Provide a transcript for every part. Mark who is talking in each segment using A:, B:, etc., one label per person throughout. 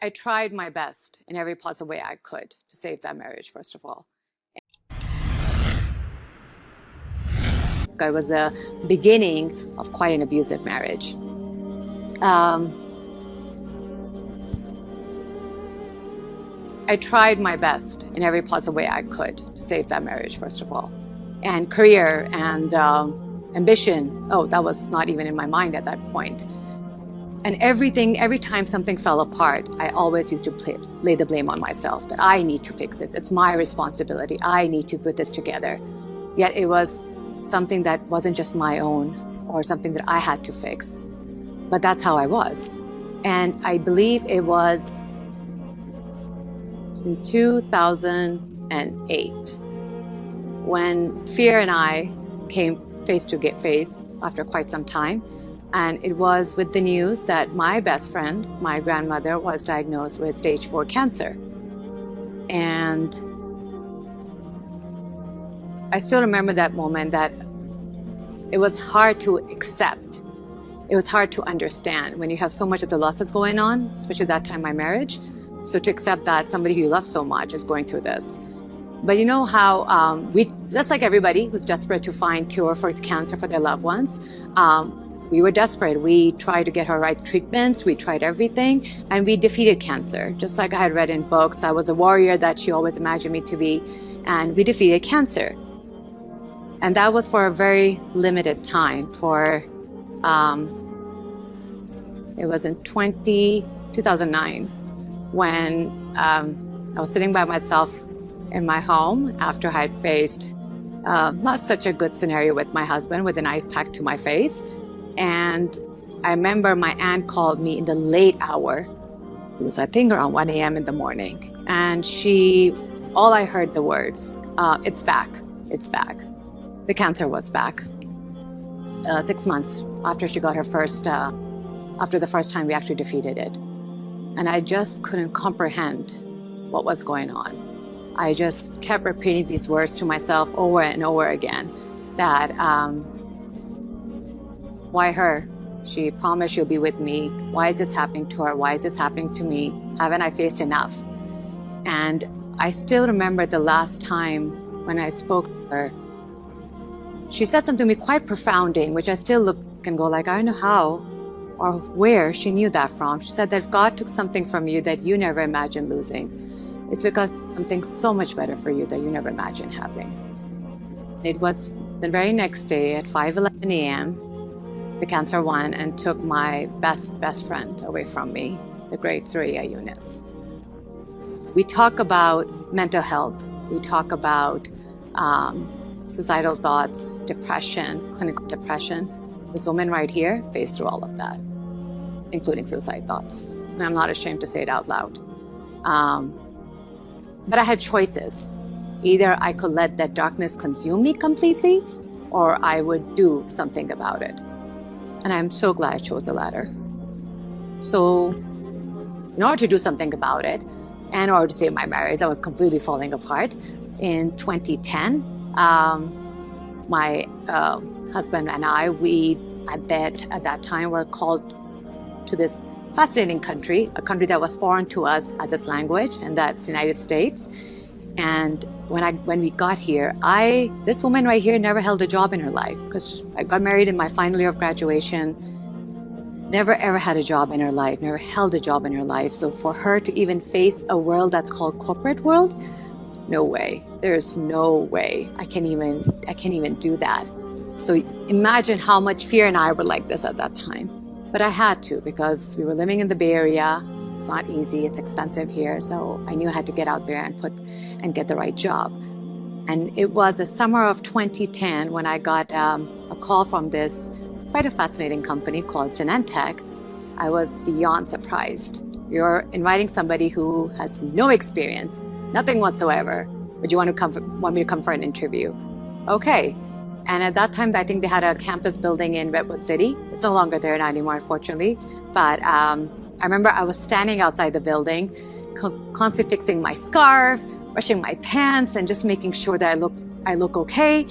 A: I tried my best in every possible way I could to save that marriage, first of all. It was the beginning of quite an abusive marriage. I tried my best in every possible way I could to save that marriage, first of all. And career and ambition, that was not even in my mind at that point. And every time something fell apart, I always used to lay the blame on myself, that I need to fix this. It's my responsibility. I need to put this together. Yet it was something that wasn't just my own or something that I had to fix. But that's how I was. And I believe it was in 2008 when fear and I came face to face after quite some time. And it was with the news that my best friend, my grandmother, was diagnosed with stage 4 cancer. And I still remember that moment, that it was hard to accept. It was hard to understand when you have so much of the losses going on, especially that time, my marriage. So to accept that somebody who you love so much is going through this. But you know how we, just like everybody who's desperate to find cure for cancer for their loved ones, we were desperate. We tried to get her right treatments. We tried everything, and we defeated cancer. Just like I had read in books, I was the warrior that she always imagined me to be, and we defeated cancer. And that was for a very limited time. It was in 2009 when I was sitting by myself in my home after I had faced not such a good scenario with my husband, with an ice pack to my face. And I remember my aunt called me in the late hour. It was, I think, around 1 a.m. in the morning. And all I heard the words, it's back, it's back. The cancer was back. 6 months after she got her after the first time we actually defeated it. And I just couldn't comprehend what was going on. I just kept repeating these words to myself over and over again, that why her? She promised she'll be with me. Why is this happening to her? Why is this happening to me? Haven't I faced enough? And I still remember the last time when I spoke to her, she said something to me quite profounding, which I still look and go like, I don't know how or where she knew that from. She said that if God took something from you that you never imagined losing, it's because something so much better for you that you never imagined having. It was the very next day at 5:11 a.m., the cancer won and took my best friend away from me, the great Surya Yunus. We talk about mental health. We talk about suicidal thoughts, depression, clinical depression. This woman right here faced through all of that, including suicide thoughts. And I'm not ashamed to say it out loud. But I had choices. Either I could let that darkness consume me completely, or I would do something about it. And I'm so glad I chose the latter. So in order to do something about it, and in order to save my marriage that was completely falling apart, in 2010, my husband and I, we at that time were called to this fascinating country, a country that was foreign to us at this language, and that's the United States. And when we got here, this woman right here never held a job in her life, because I got married in my final year of graduation, never ever had a job in her life, never held a job in her life. So for her to even face a world that's called corporate world, no way. There's no way. I can't even do that. So imagine how much fear and I were like this at that time. But I had to, because we were living in the Bay Area. It's not easy, it's expensive here. So I knew I had to get out there and get the right job. And it was the summer of 2010 when I got a call from this quite a fascinating company called Genentech. I was beyond surprised. You're inviting somebody who has no experience, nothing whatsoever, but you want me to come for an interview. Okay. And at that time, I think they had a campus building in Redwood City. It's no longer there anymore, unfortunately. But I remember I was standing outside the building, constantly fixing my scarf, brushing my pants, and just making sure that I look okay.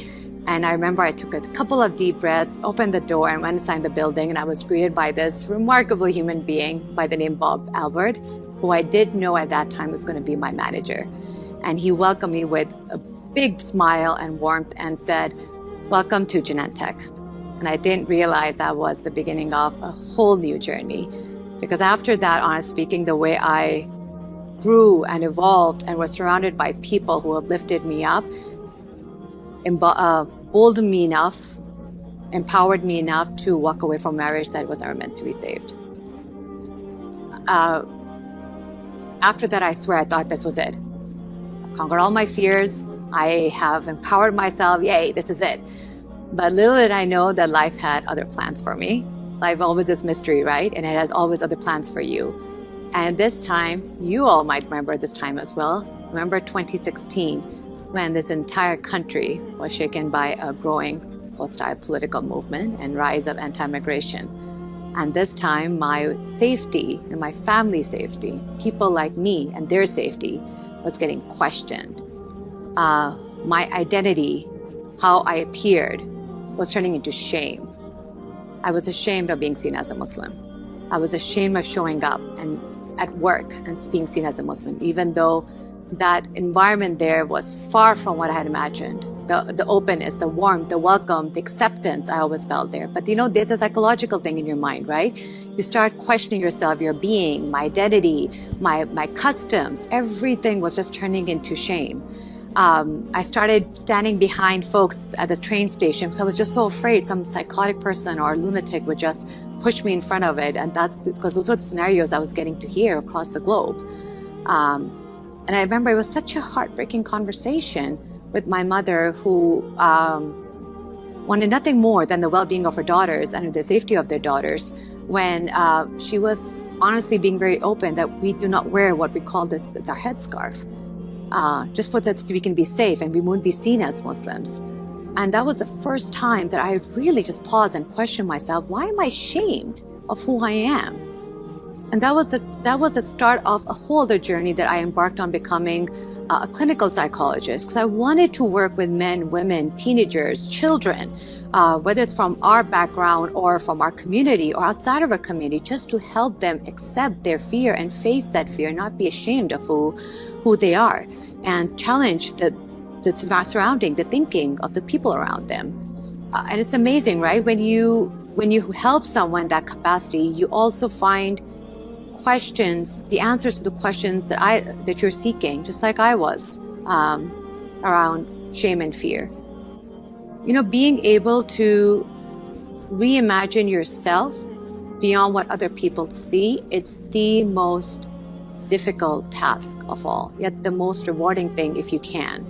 A: And I remember I took a couple of deep breaths, opened the door, and went inside the building. And I was greeted by this remarkable human being by the name Bob Albert. who I did know at that time was going to be my manager. And he welcomed me with a big smile and warmth and said, "Welcome to Genentech." And I didn't realize that was the beginning of a whole new journey. Because after that, honestly speaking, the way I grew and evolved and was surrounded by people who uplifted me up, emboldened me enough, empowered me enough to walk away from marriage that was never meant to be saved. After that, I swear I thought this was it. I've conquered all my fears. I have empowered myself. Yay, this is it. But little did I know that life had other plans for me. Life always is mystery, right? And it has always other plans for you. And this time, you all might remember this time as well. Remember 2016, when this entire country was shaken by a growing hostile political movement and rise of anti-migration. And this time, my safety and my family's safety, people like me and their safety, was getting questioned. My identity, how I appeared, was turning into shame. I was ashamed of being seen as a Muslim. I was ashamed of showing up and at work and being seen as a Muslim, even though that environment there was far from what I had imagined. The openness, the warmth, the welcome, the acceptance, I always felt there. But there's a psychological thing in your mind, right? You start questioning yourself, your being, my identity, my customs. Everything was just turning into shame. I started standing behind folks at the train station because I was just so afraid some psychotic person or lunatic would just push me in front of it. And that's because those were the scenarios I was getting to hear across the globe. And I remember it was such a heartbreaking conversation with my mother, who wanted nothing more than the well-being of her daughters and the safety of their daughters, when she was honestly being very open that we do not wear what we call it's our headscarf, just for that we can be safe and we won't be seen as Muslims. And that was the first time that I really just paused and questioned myself, why am I ashamed of who I am? And that was the start of a whole other journey that I embarked on, becoming a clinical psychologist, because I wanted to work with men, women, teenagers, children, whether it's from our background or from our community or outside of our community, just to help them accept their fear and face that fear, not be ashamed of who they are, and challenge the surrounding, the thinking of the people around them. And it's amazing, right? When you help someone that capacity, you also find questions, the answers to the questions that you're seeking, just like I was, around shame and fear. Being able to reimagine yourself beyond what other people see, it's the most difficult task of all, yet the most rewarding thing if you can.